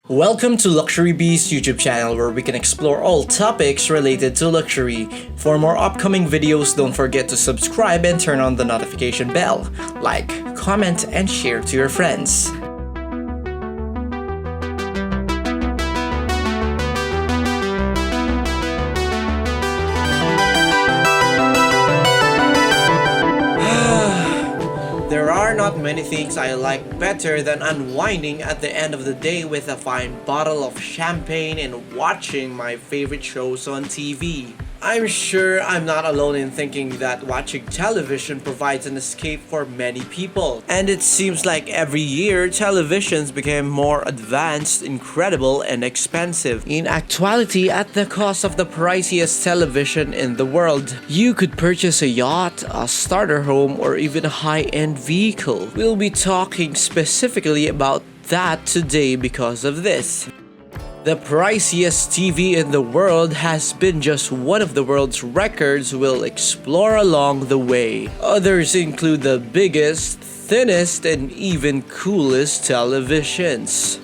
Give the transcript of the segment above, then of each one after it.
Welcome to Luxury Beast YouTube channel where we can explore all topics related to luxury. For more upcoming videos, don't forget to subscribe and turn on the notification bell. Like, comment, and share to your friends. There are not many things I like better than unwinding at the end of the day with a fine bottle of champagne and watching my favorite shows on TV. I'm sure I'm not alone in thinking that watching television provides an escape for many people. And it seems like every year, televisions became more advanced, incredible, and expensive. In actuality, at the cost of the priciest television in the world, you could purchase a yacht, a starter home, or even a high-end vehicle. We'll be talking specifically about that today because of this. The priciest TV in the world has been just one of the world's records we'll explore along the way. Others include the biggest, thinnest, and even coolest televisions.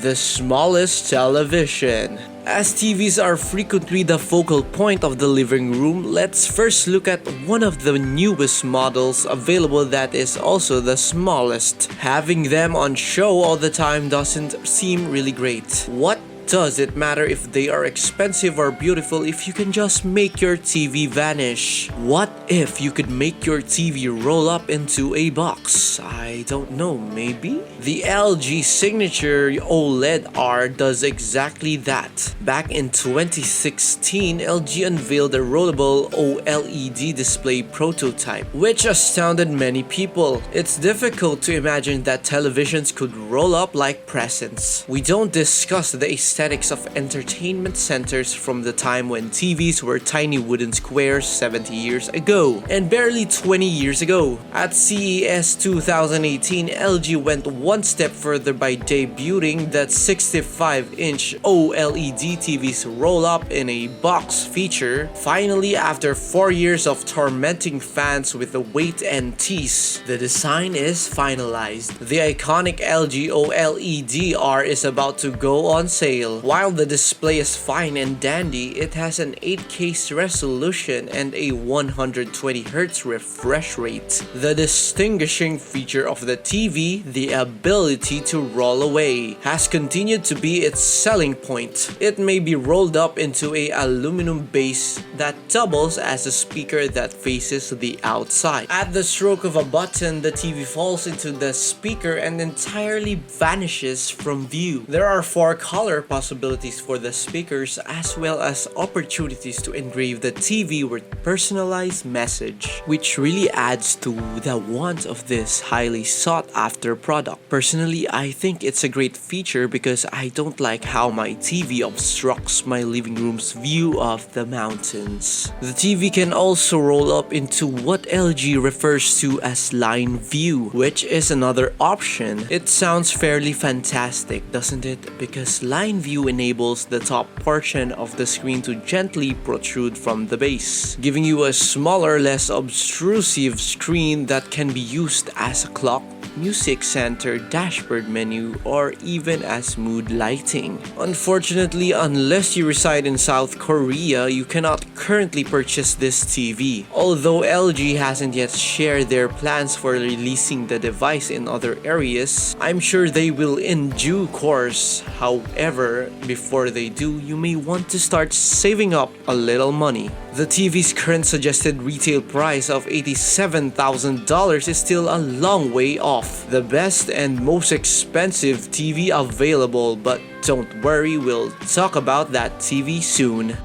The smallest television. As TVs are frequently the focal point of the living room, let's first look at one of the newest models available that is also the smallest. Having them on show all the time doesn't seem really great. What does it matter if they are expensive or beautiful if you can just make your TV vanish? What if you could make your TV roll up into a box? I don't know, maybe? The LG Signature OLED R does exactly that. Back in 2016, LG unveiled a rollable OLED display prototype, which astounded many people. It's difficult to imagine that televisions could roll up like presents. We don't discuss the aesthetics of entertainment centers from the time when TVs were tiny wooden squares 70 years ago and barely 20 years ago. At CES 2018, LG went one step further by debuting that 65-inch OLED TVs roll up in a box feature. Finally, after 4 years of tormenting fans with the wait and tease, the design is finalized. The iconic LG OLED R is about to go on sale. While the display is fine and dandy, it has an 8K resolution and a 120Hz refresh rate. The distinguishing feature of the TV, the ability to roll away, has continued to be its selling point. It may be rolled up into an aluminum base that doubles as a speaker that faces the outside. At the stroke of a button, the TV falls into the speaker and entirely vanishes from view. There are 4 color possibilities for the speakers as well as opportunities to engrave the TV with personalized message, which really adds to the want of this highly sought after product. Personally, I think it's a great feature because I don't like how my TV obstructs my living room's view of the mountains. The TV can also roll up into what LG refers to as line view, which is another option. It sounds fairly fantastic, doesn't it? Because line view enables the top portion of the screen to gently protrude from the base, giving you a smaller, less obtrusive screen that can be used as a clock, music center, dashboard menu, or even as mood lighting. Unfortunately, unless you reside in South Korea, you cannot currently purchase this TV. Although LG hasn't yet shared their plans for releasing the device in other areas, I'm sure they will in due course. However, before they do, you may want to start saving up a little money. The TV's current suggested retail price of $87,000 is still a long way off the best and most expensive TV available, but don't worry, we'll talk about that TV soon.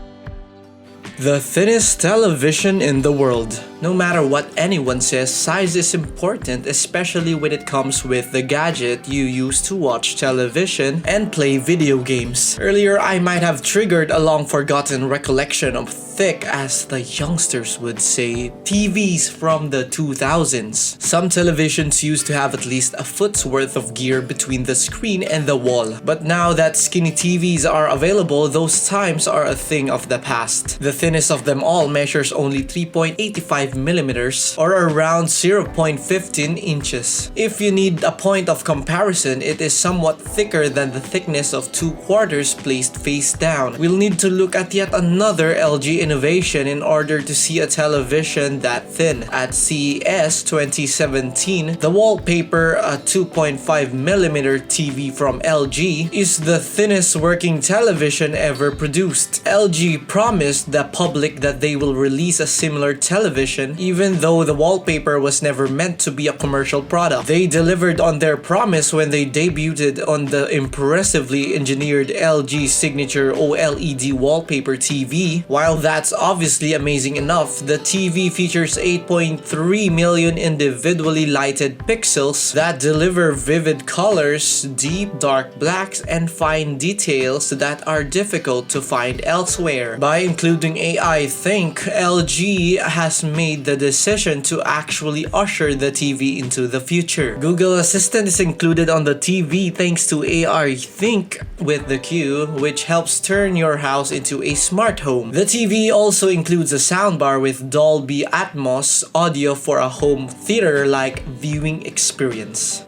The thinnest television in the world. No matter what anyone says, size is important, especially when it comes with the gadget you use to watch television and play video games. Earlier, I might have triggered a long forgotten recollection of thick, as the youngsters would say, TVs from the 2000s. Some televisions used to have at least a foot's worth of gear between the screen and the wall, but now that skinny TVs are available, those times are a thing of the past. The thinnest of them all measures only 3.85 millimeters, or around 0.15 inches. If you need a point of comparison, it is somewhat thicker than the thickness of 2/4 placed face down. We'll need to look at yet another LG innovation in order to see a television that thin. At CES 2017, the wallpaper, a 2.5mm TV from LG, is the thinnest working television ever produced. LG promised the public that they will release a similar television, even though the wallpaper was never meant to be a commercial product. They delivered on their promise when they debuted on the impressively engineered LG signature OLED wallpaper TV. While that's obviously amazing enough, the TV features 8.3 million individually lighted pixels that deliver vivid colors, deep dark blacks, and fine details that are difficult to find elsewhere. By including AI Think, LG has made the decision to actually usher the TV into the future. Google Assistant is included on the TV thanks to AI Think with the Q, which helps turn your house into a smart home. The TV also includes a soundbar with Dolby Atmos audio for a home theater-like viewing experience.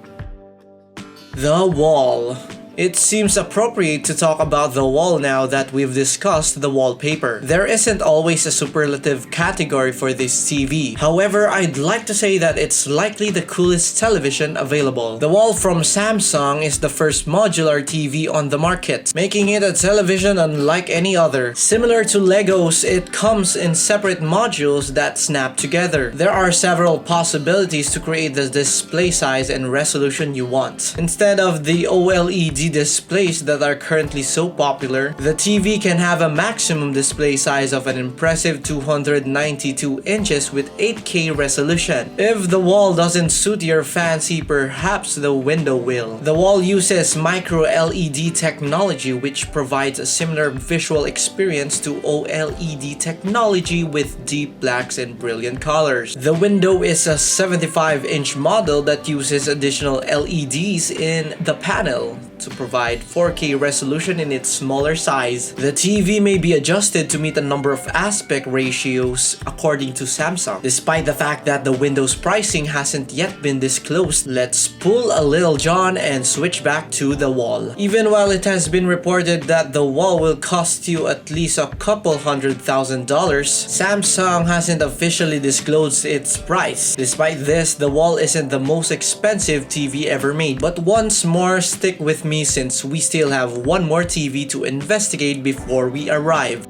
The wall. It seems appropriate to talk about the wall now that we've discussed the wallpaper. There isn't always a superlative category for this TV. However, I'd like to say that it's likely the coolest television available. The wall from Samsung is the first modular TV on the market, making it a television unlike any other. Similar to Legos, it comes in separate modules that snap together. There are several possibilities to create the display size and resolution you want. Instead of the OLED displays that are currently so popular, the TV can have a maximum display size of an impressive 292 inches with 8K resolution. If the wall doesn't suit your fancy, perhaps the window will. The wall uses micro LED technology, which provides a similar visual experience to OLED technology with deep blacks and brilliant colors. The window is a 75-inch model that uses additional LEDs in the panel to provide 4K resolution in its smaller size. The TV may be adjusted to meet a number of aspect ratios according to Samsung. Despite the fact that the Window's pricing hasn't yet been disclosed, let's pull a little John and switch back to the wall. Even while it has been reported that the wall will cost you at least a couple $100,000, Samsung hasn't officially disclosed its price. Despite this, the wall isn't the most expensive TV ever made. But once more, stick with me since we still have one more TV to investigate before we arrive.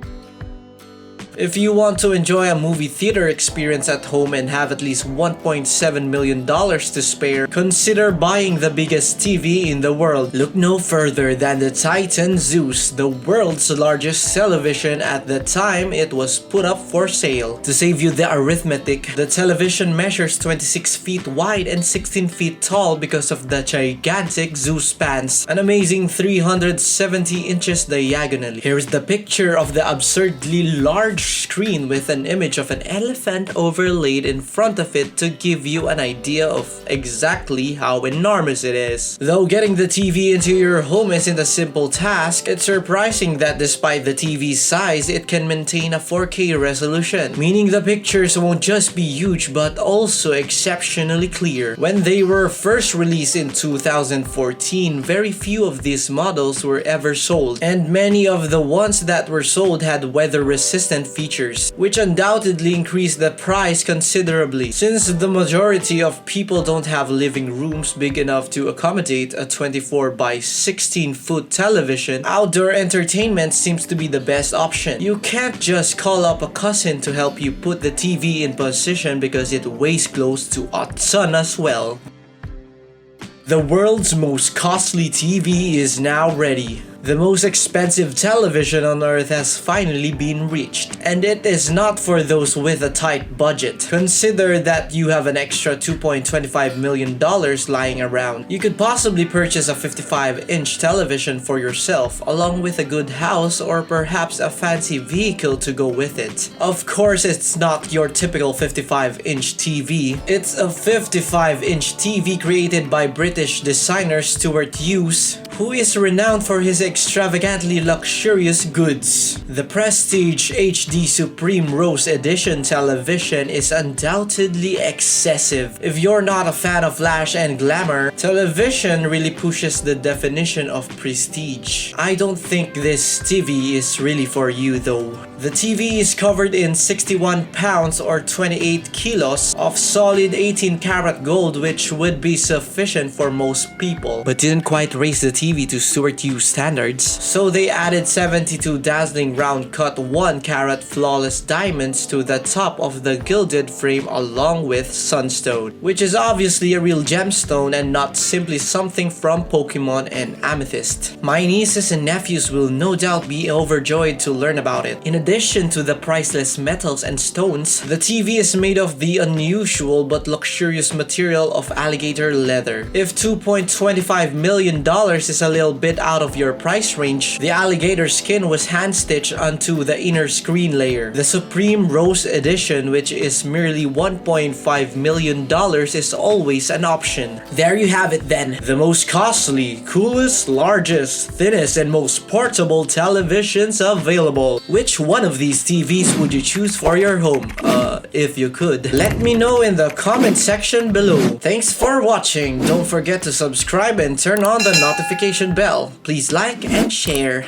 If you want to enjoy a movie theater experience at home and have at least $1.7 million to spare, consider buying the biggest TV in the world. Look no further than the Titan Zeus, the world's largest television at the time it was put up for sale. To save you the arithmetic, the television measures 26 feet wide and 16 feet tall because of the gigantic Zeus spans, an amazing 370 inches diagonally. Here's the picture of the absurdly large screen with an image of an elephant overlaid in front of it to give you an idea of exactly how enormous it is. Though getting the TV into your home isn't a simple task, it's surprising that despite the TV's size, it can maintain a 4K resolution, meaning the pictures won't just be huge but also exceptionally clear. When they were first released in 2014, very few of these models were ever sold, and many of the ones that were sold had weather-resistant features, which undoubtedly increased the price considerably. Since the majority of people don't have living rooms big enough to accommodate a 24 by 16 foot television, outdoor entertainment seems to be the best option. You can't just call up a cousin to help you put the TV in position because it weighs close to a ton as well. The world's most costly TV is now ready. The most expensive television on earth has finally been reached, and it is not for those with a tight budget. Consider that you have an extra $2.25 million lying around. You could possibly purchase a 55-inch television for yourself, along with a good house or perhaps a fancy vehicle to go with it. Of course, it's not your typical 55-inch TV. It's a 55-inch TV created by British designer Stuart Hughes, who is renowned for his extravagantly luxurious goods. The Prestige HD Supreme Rose Edition television is undoubtedly excessive. If you're not a fan of flash and glamour, television really pushes the definition of prestige. I don't think this TV is really for you though. The TV is covered in 61 pounds or 28 kilos of solid 18-karat gold, which would be sufficient for most people, but didn't quite raise the TV to Stuart Hughes standards, so they added 72 dazzling round-cut 1-karat flawless diamonds to the top of the gilded frame along with sunstone, which is obviously a real gemstone and not simply something from Pokemon and Amethyst. My nieces and nephews will no doubt be overjoyed to learn about it. In addition to the priceless metals and stones, the TV is made of the unusual but luxurious material of alligator leather. If $2.25 million is a little bit out of your price range, the alligator skin was hand-stitched onto the inner screen layer. The Supreme Rose Edition, which is merely $1.5 million, is always an option. There you have it then, the most costly, coolest, largest, thinnest, and most portable televisions available. Which one of these TVs would you choose for your home? If you could. Let me know in the comment section below. Thanks for watching. Don't forget to subscribe and turn on the notification bell. Please like and share.